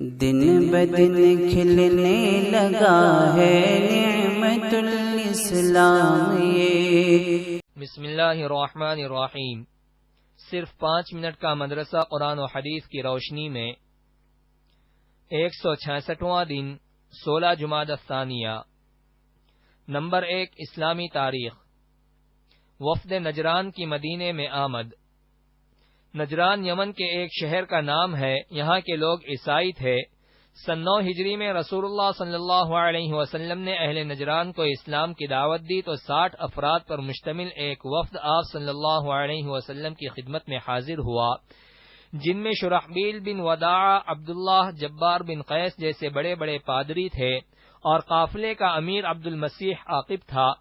دن بدن کھلنے لگا ہے نعمت الاسلام یہ۔ بسم اللہ الرحمن الرحیم۔ صرف 5 منٹ کا مدرسہ قرآن و حدیث کی روشنی میں 166واں دن 16 جمادی الثانیہ۔ نمبر 1 اسلامی تاریخ۔ وفد نجران کی مدینے میں آمد۔ نجران یمن کے ایک شہر کا نام ہے، یہاں کے لوگ عیسائی تھے۔ سن 9 ہجری میں رسول اللہ صلی اللہ علیہ وسلم نے اہل نجران کو اسلام کی دعوت دی تو 60 افراد پر مشتمل ایک وفد آپ صلی اللہ علیہ وسلم کی خدمت میں حاضر ہوا، جن میں شرحبیل بن وداع، عبداللہ، جبار بن قیس جیسے بڑے بڑے پادری تھے، اور قافلے کا امیر عبد المسیح عاقب تھا۔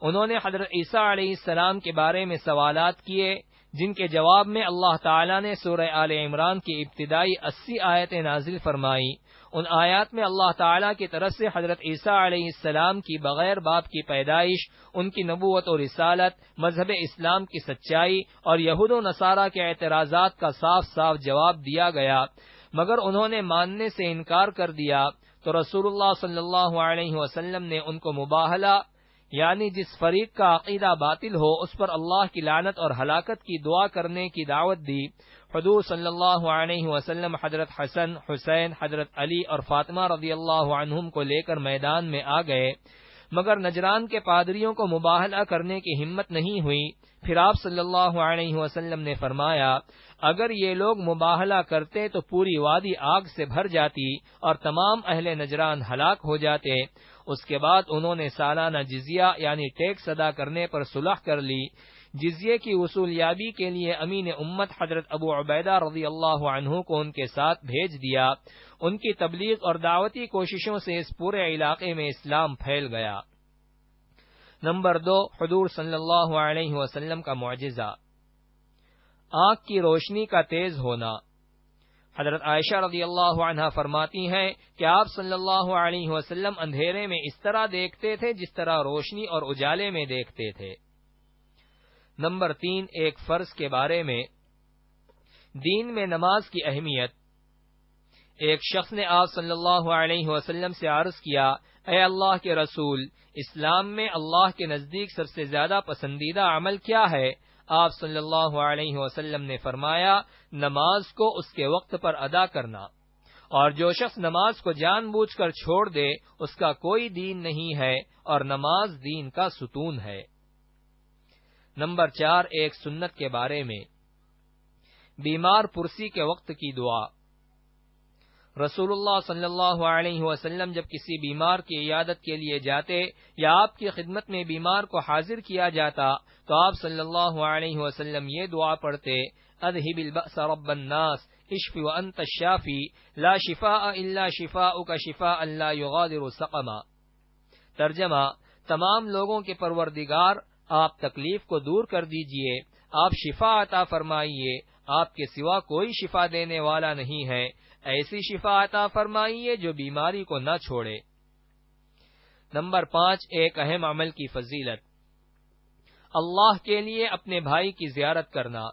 انہوں نے حضرت عیسیٰ علیہ السلام کے بارے میں سوالات کیے، جن کے جواب میں اللہ تعالیٰ نے سورہ آل عمران کی ابتدائی 80 آیتیں نازل فرمائی۔ ان آیات میں اللہ تعالیٰ کی طرف سے حضرت عیسیٰ علیہ السلام کی بغیر باپ کی پیدائش، ان کی نبوت و رسالت، مذہب اسلام کی سچائی اور یہود و نصارہ کے اعتراضات کا صاف صاف جواب دیا گیا، مگر انہوں نے ماننے سے انکار کر دیا تو رسول اللہ صلی اللہ علیہ وسلم نے ان کو مباہلہ، یعنی جس فریق کا عقیدہ باطل ہو اس پر اللہ کی لعنت اور ہلاکت کی دعا کرنے کی دعوت دی۔ حضور صلی اللہ علیہ وسلم حضرت حسن، حسین، حضرت علی اور فاطمہ رضی اللہ عنہم کو لے کر میدان میں آ گئے، مگر نجران کے پادریوں کو مباہلہ کرنے کی ہمت نہیں ہوئی۔ پھر آپ صلی اللہ علیہ وسلم نے فرمایا، اگر یہ لوگ مباہلہ کرتے تو پوری وادی آگ سے بھر جاتی اور تمام اہل نجران ہلاک ہو جاتے۔ اس کے بعد انہوں نے سالانہ جزیہ یعنی ٹیکس ادا کرنے پر صلح کر لی۔ جزیے کی وصولیابی کے لیے امین امت حضرت ابو عبیدہ رضی اللہ عنہ کو ان کے ساتھ بھیج دیا۔ ان کی تبلیغ اور دعوتی کوششوں سے اس پورے علاقے میں اسلام پھیل گیا۔ نمبر 2 حضور صلی اللہ علیہ وسلم کا معجزہ، آنکھ کی روشنی کا تیز ہونا۔ حضرت عائشہ رضی اللہ عنہا فرماتی ہیں کہ آپ صلی اللہ علیہ وسلم اندھیرے میں اس طرح دیکھتے تھے جس طرح روشنی اور اجالے میں دیکھتے تھے۔ نمبر 3 ایک فرض کے بارے میں، دین میں نماز کی اہمیت۔ ایک شخص نے آپ صلی اللہ علیہ وسلم سے عرض کیا، اے اللہ کے رسول، اسلام میں اللہ کے نزدیک سب سے زیادہ پسندیدہ عمل کیا ہے؟ آپ صلی اللہ علیہ وسلم نے فرمایا، نماز کو اس کے وقت پر ادا کرنا، اور جو شخص نماز کو جان بوجھ کر چھوڑ دے اس کا کوئی دین نہیں ہے، اور نماز دین کا ستون ہے۔ نمبر 4 ایک سنت کے بارے میں، بیمار پرسی کے وقت کی دعا۔ رسول اللہ صلی اللہ علیہ وسلم جب کسی بیمار کی عیادت کے لیے جاتے یا آپ کی خدمت میں بیمار کو حاضر کیا جاتا تو آپ صلی اللہ علیہ وسلم یہ دعا پڑھتے، اذهب البأس رب الناس اشف وانت الشافی لا شفاء الا شفاؤک شفاء لا یغادر سقما۔ ترجمہ، تمام لوگوں کے پروردگار، آپ تکلیف کو دور کر دیجئے، آپ شفا عطا فرمائیے، آپ کے سوا کوئی شفا دینے والا نہیں ہے، ایسی شفا عطا فرمائیے جو بیماری کو نہ چھوڑے۔ نمبر 5 ایک اہم عمل کی فضیلت، اللہ کے لیے اپنے بھائی کی زیارت کرنا۔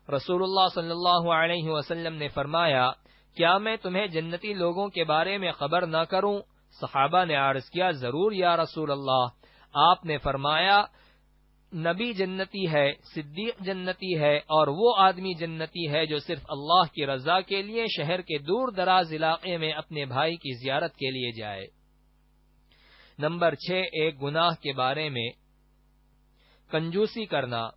رسول اللہ صلی اللہ علیہ وسلم نے فرمایا، کیا میں تمہیں جنتی لوگوں کے بارے میں خبر نہ کروں؟ صحابہ نے عرض کیا، ضرور یا رسول اللہ۔ آپ نے فرمایا، نبی جنتی ہے، صدیق جنتی ہے، اور وہ آدمی جنتی ہے جو صرف اللہ کی رضا کے لیے شہر کے دور دراز علاقے میں اپنے بھائی کی زیارت کے لیے جائے۔ نمبر 6 ایک گناہ کے بارے میں، کنجوسی کرنا۔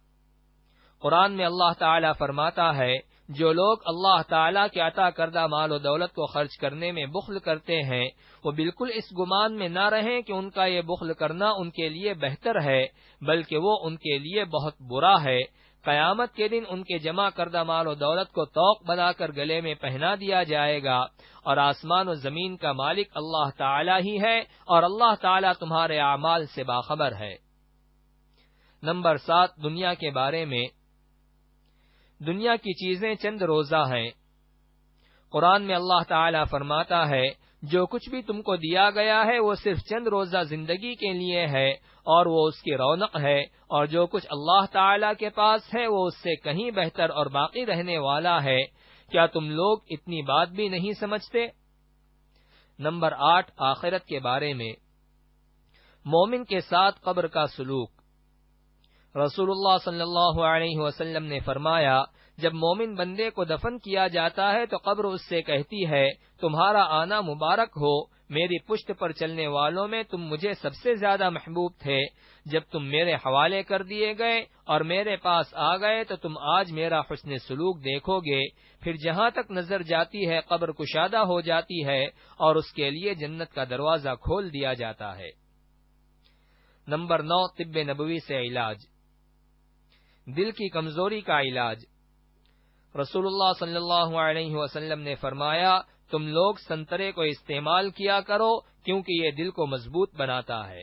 قرآن میں اللہ تعالیٰ فرماتا ہے، جو لوگ اللہ تعالیٰ کے عطا کردہ مال و دولت کو خرچ کرنے میں بخل کرتے ہیں، وہ بالکل اس گمان میں نہ رہیں کہ ان کا یہ بخل کرنا ان کے لیے بہتر ہے، بلکہ وہ ان کے لیے بہت برا ہے۔ قیامت کے دن ان کے جمع کردہ مال و دولت کو طوق بنا کر گلے میں پہنا دیا جائے گا، اور آسمان و زمین کا مالک اللہ تعالیٰ ہی ہے، اور اللہ تعالیٰ تمہارے اعمال سے باخبر ہے۔ نمبر 7 دنیا کے بارے میں، دنیا کی چیزیں چند روزہ ہیں۔ قرآن میں اللہ تعالیٰ فرماتا ہے، جو کچھ بھی تم کو دیا گیا ہے وہ صرف چند روزہ زندگی کے لیے ہے، اور وہ اس کی رونق ہے، اور جو کچھ اللہ تعالیٰ کے پاس ہے وہ اس سے کہیں بہتر اور باقی رہنے والا ہے۔ کیا تم لوگ اتنی بات بھی نہیں سمجھتے؟ نمبر 8 آخرت کے بارے میں مومن کے ساتھ قبر کا سلوک۔ رسول اللہ صلی اللہ علیہ وسلم نے فرمایا، جب مومن بندے کو دفن کیا جاتا ہے تو قبر اس سے کہتی ہے، تمہارا آنا مبارک ہو، میری پشت پر چلنے والوں میں تم مجھے سب سے زیادہ محبوب تھے، جب تم میرے حوالے کر دیے گئے اور میرے پاس آ گئے تو تم آج میرا حسن سلوک دیکھو گے۔ پھر جہاں تک نظر جاتی ہے قبر کشادہ ہو جاتی ہے اور اس کے لیے جنت کا دروازہ کھول دیا جاتا ہے۔ نمبر 9 طب نبوی سے علاج۔ دل کی کمزوری کا علاج۔ رسول اللہ صلی اللہ علیہ وسلم نے فرمایا، تم لوگ سنترے کو استعمال کیا کرو کیونکہ یہ دل کو مضبوط بناتا ہے۔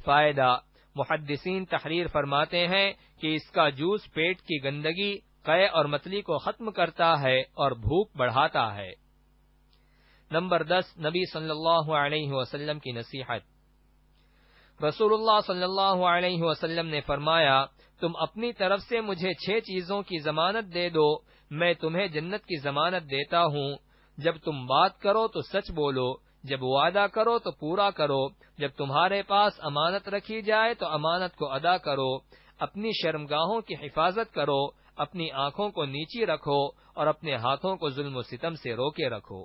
فائدہ، محدثین تحریر فرماتے ہیں کہ اس کا جوس پیٹ کی گندگی، قے اور متلی کو ختم کرتا ہے اور بھوک بڑھاتا ہے۔ نمبر 10 نبی صلی اللہ علیہ وسلم کی نصیحت۔ رسول اللہ صلی اللہ علیہ وسلم نے فرمایا، تم اپنی طرف سے مجھے 6 چیزوں کی ضمانت دے دو، میں تمہیں جنت کی ضمانت دیتا ہوں۔ جب تم بات کرو تو سچ بولو، جب وعدہ کرو تو پورا کرو، جب تمہارے پاس امانت رکھی جائے تو امانت کو ادا کرو، اپنی شرمگاہوں کی حفاظت کرو، اپنی آنکھوں کو نیچی رکھو اور اپنے ہاتھوں کو ظلم و ستم سے روکے رکھو۔